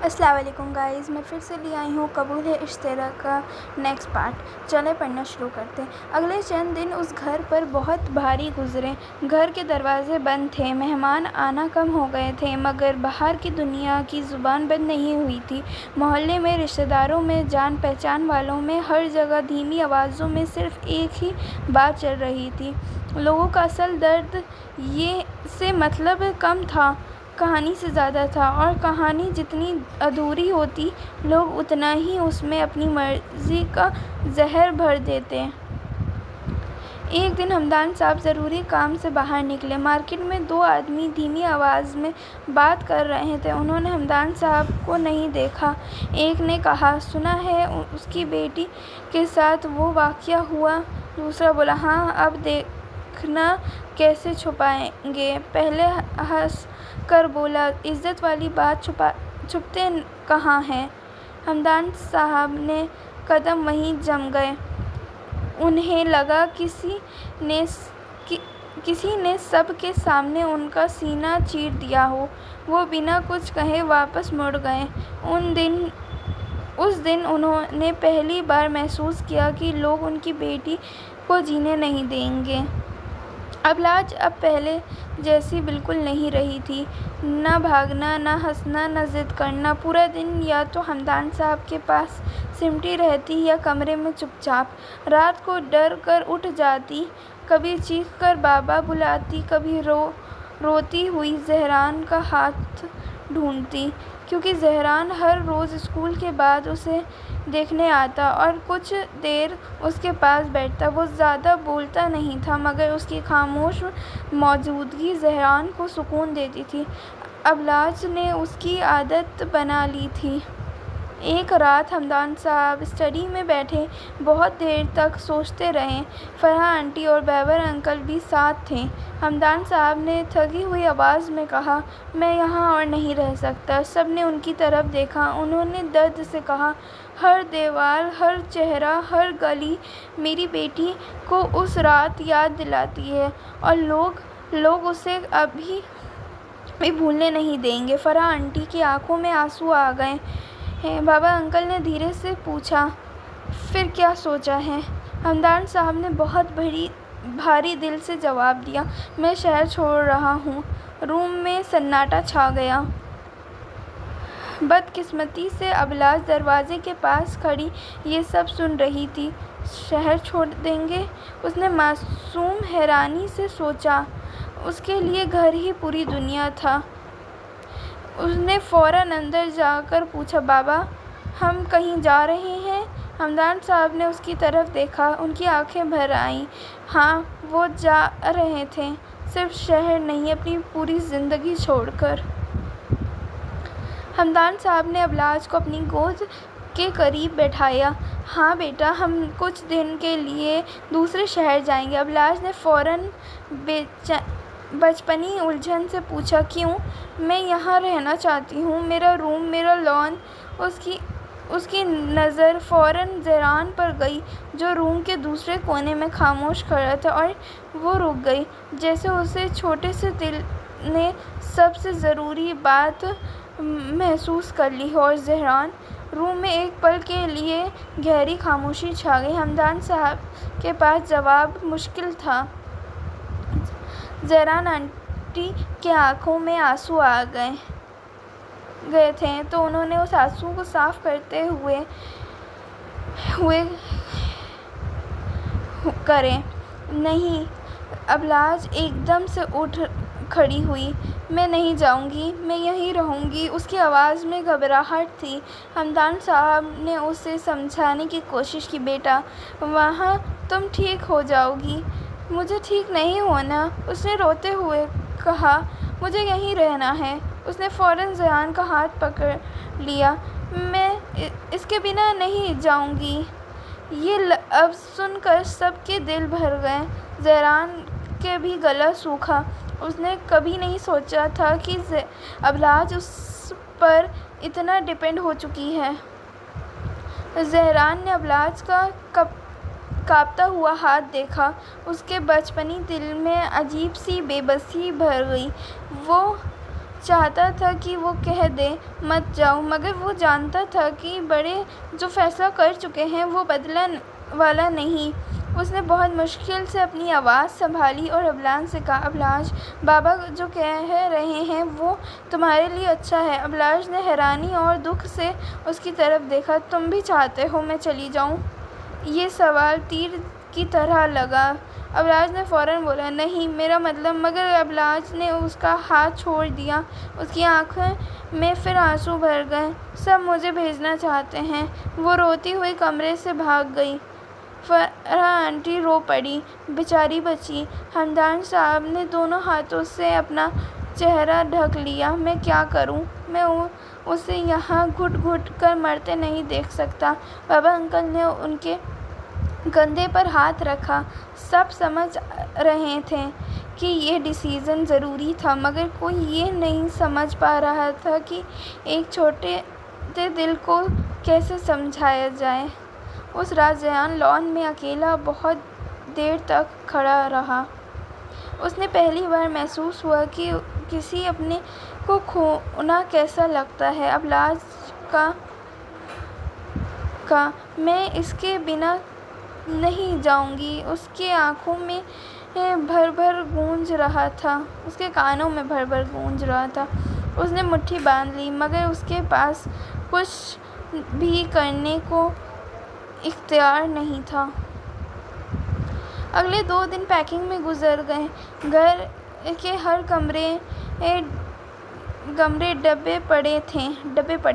السلام علیکم گائز، میں پھر سے لے آئی ہوں قبول ہے اشتراک کا نیکسٹ پارٹ۔ چلیں پڑھنا شروع کرتے ہیں۔ اگلے چند دن اس گھر پر بہت بھاری گزرے۔ گھر کے دروازے بند تھے، مہمان آنا کم ہو گئے تھے، مگر باہر کی دنیا کی زبان بند نہیں ہوئی تھی۔ محلے میں، رشتہ داروں میں، جان پہچان والوں میں، ہر جگہ دھیمی آوازوں میں صرف ایک ہی بات چل رہی تھی۔ لوگوں کا اصل درد یہ سے مطلب کم تھا، کہانی سے زیادہ تھا، اور کہانی جتنی ادھوری ہوتی، لوگ اتنا ہی اس میں اپنی مرضی کا زہر بھر دیتے۔ ایک دن ہمدان صاحب ضروری کام سے باہر نکلے۔ مارکیٹ میں دو آدمی دھیمی آواز میں بات کر رہے تھے۔ انہوں نے ہمدان صاحب کو نہیں دیکھا۔ ایک نے کہا، "سنا ہے اس کی بیٹی کے ساتھ وہ واقعہ ہوا؟" دوسرا بولا، "ہاں۔" "اب دیکھنا کیسے چھپائیں گے؟" پہلے ہنس کر بولا، "عزت والی بات چھپتے کہاں ہیں؟" ہمدان صاحب کے قدم وہیں جم گئے۔ انہیں لگا کسی نے سب کے سامنے ان کا سینہ چیر دیا ہو۔ وہ بنا کچھ کہے واپس مڑ گئے۔ اس دن انہوں نے پہلی بار محسوس کیا کہ لوگ ان کی بیٹی کو جینے نہیں دیں گے۔ ابلاج اب پہلے جیسی بالکل نہیں رہی تھی۔ نہ بھاگنا، نہ ہنسنا، نہ ضد کرنا۔ پورا دن یا تو ہمدان صاحب کے پاس سمٹی رہتی یا کمرے میں چپ چاپ۔ رات کو ڈر کر اٹھ جاتی، کبھی چیخ کر بابا بلاتی، کبھی روتی ہوئی زہران کا ہاتھ ڈھونڈتی، کیونکہ زہران ہر روز اسکول کے بعد اسے دیکھنے آتا اور کچھ دیر اس کے پاس بیٹھتا۔ وہ زیادہ بولتا نہیں تھا، مگر اس کی خاموش موجودگی زہران کو سکون دیتی تھی۔ ابلاج نے اس کی عادت بنا لی تھی۔ ایک رات ہمدان صاحب اسٹڈی میں بیٹھے بہت دیر تک سوچتے رہے۔ فرحہ آنٹی اور بابر انکل بھی ساتھ تھے۔ ہمدان صاحب نے تھکی ہوئی آواز میں کہا، "میں یہاں اور نہیں رہ سکتا۔" سب نے ان کی طرف دیکھا۔ انہوں نے درد سے کہا، "ہر دیوار، ہر چہرہ، ہر گلی میری بیٹی کو اس رات یاد دلاتی ہے، اور لوگ اسے ابھی بھی بھولنے نہیں دیں گے۔" فرحہ آنٹی کی آنکھوں میں آنسو آ گئے ہیں۔ بابر انکل نے دھیرے سے پوچھا، "پھر کیا سوچا ہے؟" ہمدان صاحب نے بہت بھاری دل سے جواب دیا، "میں شہر چھوڑ رہا ہوں۔" روم میں سناٹا چھا گیا۔ بدقسمتی سے ابلاج دروازے کے پاس کھڑی یہ سب سن رہی تھی۔ "شہر چھوڑ دیں گے؟" اس نے معصوم حیرانی سے سوچا۔ اس کے لیے گھر ہی پوری دنیا تھا۔ اس نے فوراً اندر جا کر پوچھا، "بابا، ہم کہیں جا رہے ہیں؟" ہمدان صاحب نے اس کی طرف دیکھا۔ ان کی آنکھیں بھر آئیں۔ "ہاں۔" وہ جا رہے تھے، صرف شہر نہیں، اپنی پوری زندگی چھوڑ کر۔ ہمدان صاحب نے ابلاج کو اپنی گود کے قریب بٹھایا۔ "ہاں بیٹا، ہم کچھ دن کے لیے دوسرے شہر جائیں گے۔" ابلاج نے فوراً بچپنی الجھن سے پوچھا، "کیوں؟" "میں یہاں رہنا چاہتی ہوں، میرا روم، میرا لان۔" اس کی نظر فوراً زہران پر گئی، جو روم کے دوسرے کونے میں خاموش کھڑا تھا، اور وہ رک گئی، جیسے اسے چھوٹے سے دل نے سب سے ضروری بات محسوس کر لی ہو۔ اور زہران! روم میں ایک پل کے لیے گہری خاموشی چھا گئی۔ ہمدان صاحب کے پاس جواب مشکل تھا۔ زہران آنٹی کی آنکھوں میں آنسو آ گئے تھے، تو انہوں نے اس آنسو کو صاف کرتے ہوئے کریں۔ "نہیں۔" ابلاج ایک دم سے اٹھ کھڑی ہوئی، "میں نہیں جاؤں گی، میں یہیں رہوں گی۔" اس کی آواز میں گھبراہٹ تھی۔ ہمدان صاحب نے اسے سمجھانے کی کوشش کی، "بیٹا، وہاں تم ٹھیک ہو جاؤ گی۔" "مجھے ٹھیک نہیں ہونا۔" اس نے روتے ہوئے کہا، "مجھے یہیں رہنا ہے۔" اس نے فوراً زہران کا ہاتھ پکڑ لیا، "میں اس کے بنا نہیں جاؤں گی۔" یہ لفظ سن کر سب کے دل بھر گئے۔ زہران کا بھی گلا سوکھا۔ اس نے کبھی نہیں سوچا تھا کہ ابلاج اس پر اتنا ڈپینڈ ہو چکی ہے۔ زہران نے ابلاج کا کانپتا ہوا ہاتھ دیکھا۔ اس کے بچپنی دل میں عجیب سی بے بسی بھر گئی۔ وہ چاہتا تھا کہ وہ کہہ دے مت جاؤ، مگر وہ جانتا تھا کہ بڑے جو فیصلہ کر چکے ہیں وہ بدلنے والا نہیں۔ اس نے بہت مشکل سے اپنی آواز سنبھالی اور ابلاج سے کہا، ابلاج، بابا جو کہہ رہے ہیں وہ تمہارے لیے اچھا ہے۔ ابلاج نے حیرانی اور دکھ سے اس کی طرف دیکھا۔ تم بھی چاہتے ہو میں چلی جاؤں؟ یہ سوال تیر کی طرح لگا۔ ابلاج نے فوراً بولا، نہیں، میرا مطلب، مگر ابلاج نے اس کا ہاتھ چھوڑ دیا۔ اس کی آنکھوں میں پھر آنسو بھر گئے۔ سب مجھے بھیجنا چاہتے ہیں۔ وہ روتی ہوئی کمرے سے بھاگ گئی۔ فرح آنٹی رو پڑی، بیچاری بچی۔ ہمدان صاحب نے دونوں ہاتھوں سے اپنا چہرہ ڈھک لیا۔ میں کیا کروں؟ میں اسے یہاں گھٹ گھٹ کر مرتے نہیں دیکھ سکتا۔ بابا انکل نے ان کے کندھے پر ہاتھ رکھا۔ سب سمجھ رہے تھے کہ یہ ڈیسیزن ضروری تھا، مگر کوئی یہ نہیں سمجھ پا رہا تھا کہ ایک چھوٹے دل کو کیسے سمجھایا جائے۔ اس رات ریحان لان میں اکیلا بہت دیر تک کھڑا رہا۔ اس نے پہلی بار محسوس ہوا کہ کسی اپنے کو کھونا کیسا لگتا ہے۔ ابلاج کا میں اس کے بنا نہیں جاؤں گی اس کی آنکھوں میں بھر بھر گونج رہا تھا، اس کے کانوں میں بھر بھر گونج رہا تھا۔ اس نے مٹھی باندھ لی، مگر اس کے پاس کچھ بھی کرنے کو اختیار نہیں تھا۔ اگلے 2 دن پیکنگ میں گزر گئے۔ گھر کے ہر کمرے ڈبے پڑے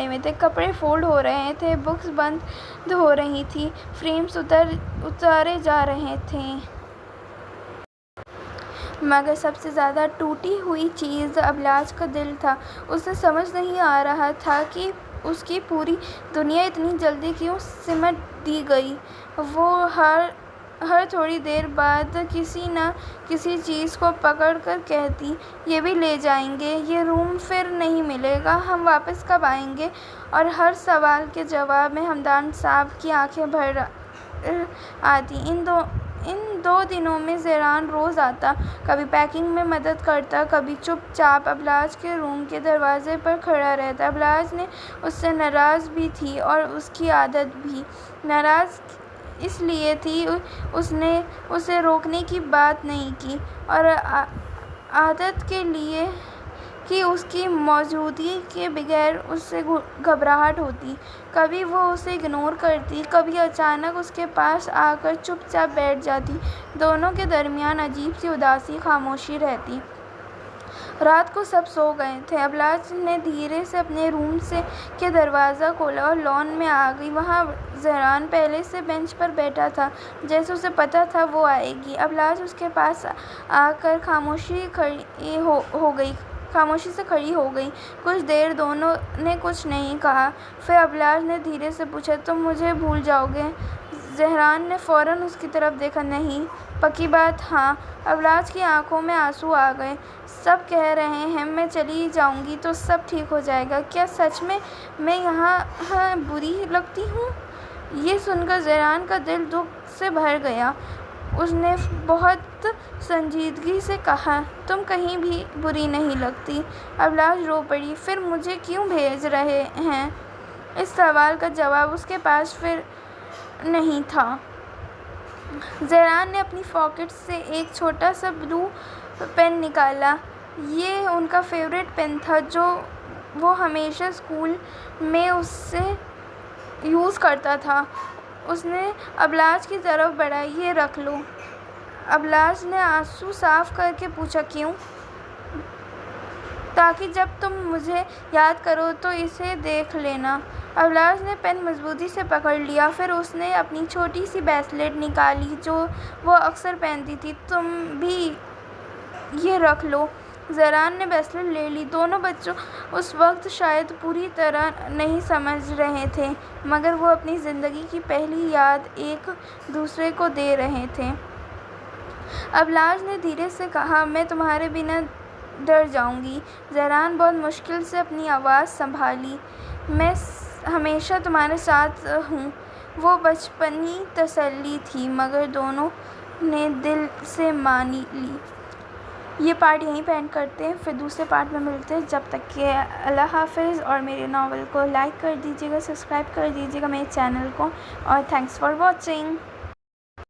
ہوئے تھے، کپڑے فولڈ ہو رہے تھے، بکس بند ہو رہی تھیں، فریمز اتارے جا رہے تھے۔ مگر سب سے زیادہ ٹوٹی ہوئی چیز ابلاج کا دل تھا۔ اسے سمجھ نہیں آ رہا تھا کہ اس کی پوری دنیا اتنی جلدی کیوں سمٹ دی گئی۔ وہ ہر تھوڑی دیر بعد کسی نہ کسی چیز کو پکڑ کر کہتی، یہ بھی لے جائیں گے؟ یہ روم پھر نہیں ملے گا؟ ہم واپس کب آئیں گے؟ اور ہر سوال کے جواب میں ہمدان صاحب کی آنکھیں بھر آتیں۔ ان 2 دنوں میں ریحان روز آتا، کبھی پیکنگ میں مدد کرتا، کبھی چپ چاپ ابلاج کے روم کے دروازے پر کھڑا رہتا۔ ابلاج نے اس سے ناراض بھی تھی اور اس کی عادت بھی۔ ناراض اس لیے تھی اس نے اسے روکنے کی بات نہیں کی، اور عادت کے لیے کہ اس کی موجودگی کے بغیر اس سے گھبراہٹ ہوتی۔ کبھی وہ اسے اگنور کرتی، کبھی اچانک اس کے پاس آ کر چپ چاپ بیٹھ جاتی۔ دونوں کے درمیان عجیب سی اداسی خاموشی رہتی۔ رات کو سب سو گئے تھے۔ ابلاج نے دھیرے سے اپنے روم کے دروازہ کھولا اور لان میں آ گئی۔ وہاں ریحان پہلے سے بینچ پر بیٹھا تھا، جیسے اسے پتہ تھا وہ آئے گی۔ ابلاج اس کے پاس آ کر خاموشی سے کھڑی ہو گئی۔ کچھ دیر دونوں نے کچھ نہیں کہا۔ پھر ابلاج نے دھیرے سے پوچھا، تم مجھے بھول جاؤ گے؟ ریحان نے فوراً اس کی طرف دیکھا، نہیں، پکی بات ہاں۔ ابلاج کی آنکھوں میں آنسو آ گئے۔ سب کہہ رہے ہیں میں چلی جاؤں گی تو سب ٹھیک ہو جائے گا، کیا سچ میں یہاں بری لگتی ہوں؟ یہ سن کر ریحان کا دل دکھ سے بھر گیا۔ اس نے بہت سنجیدگی سے کہا، تم کہیں بھی بری نہیں لگتی۔ ابلاج رو پڑی، پھر مجھے کیوں بھیج رہے ہیں؟ اس سوال کا جواب اس کے پاس پھر نہیں تھا۔ ریحان نے اپنی پاکٹ سے ایک چھوٹا سا بلو پین نکالا۔ یہ ان کا فیورٹ پین تھا جو وہ ہمیشہ اسکول میں اس سے یوز کرتا تھا۔ اس نے ابلاج کی طرف بڑھائی، یہ رکھ لو۔ ابلاج نے آنسو صاف کر کے پوچھا، کیوں؟ تاکہ جب تم مجھے یاد کرو تو اسے دیکھ لینا۔ ابلاج نے پین مضبوطی سے پکڑ لیا۔ پھر اس نے اپنی چھوٹی سی بریسلیٹ نکالی جو وہ اکثر پہنتی تھی، تم بھی یہ رکھ لو۔ ریحان نے بریسلیٹ لے لی۔ دونوں بچے اس وقت شاید پوری طرح نہیں سمجھ رہے تھے، مگر وہ اپنی زندگی کی پہلی یاد ایک دوسرے کو دے رہے تھے۔ ابلاج نے دھیرے سے کہا، میں تمہارے بنا ڈر جاؤں گی۔ ریحان بہت مشکل سے اپنی آواز سنبھالی، میں ہمیشہ تمہارے ساتھ ہوں۔ وہ بچپنی تسلی تھی، مگر دونوں نے دل سے مان لی۔ یہ پارٹ یہیں پہ اینڈ کرتے ہیں، پھر دوسرے پارٹ میں ملتے ہیں. جب تک کہ اللہ حافظ، اور میرے ناول کو لائک کر دیجیے گا، سبسکرائب کر دیجیے گا میرے چینل کو، اور تھینکس فار واچنگ.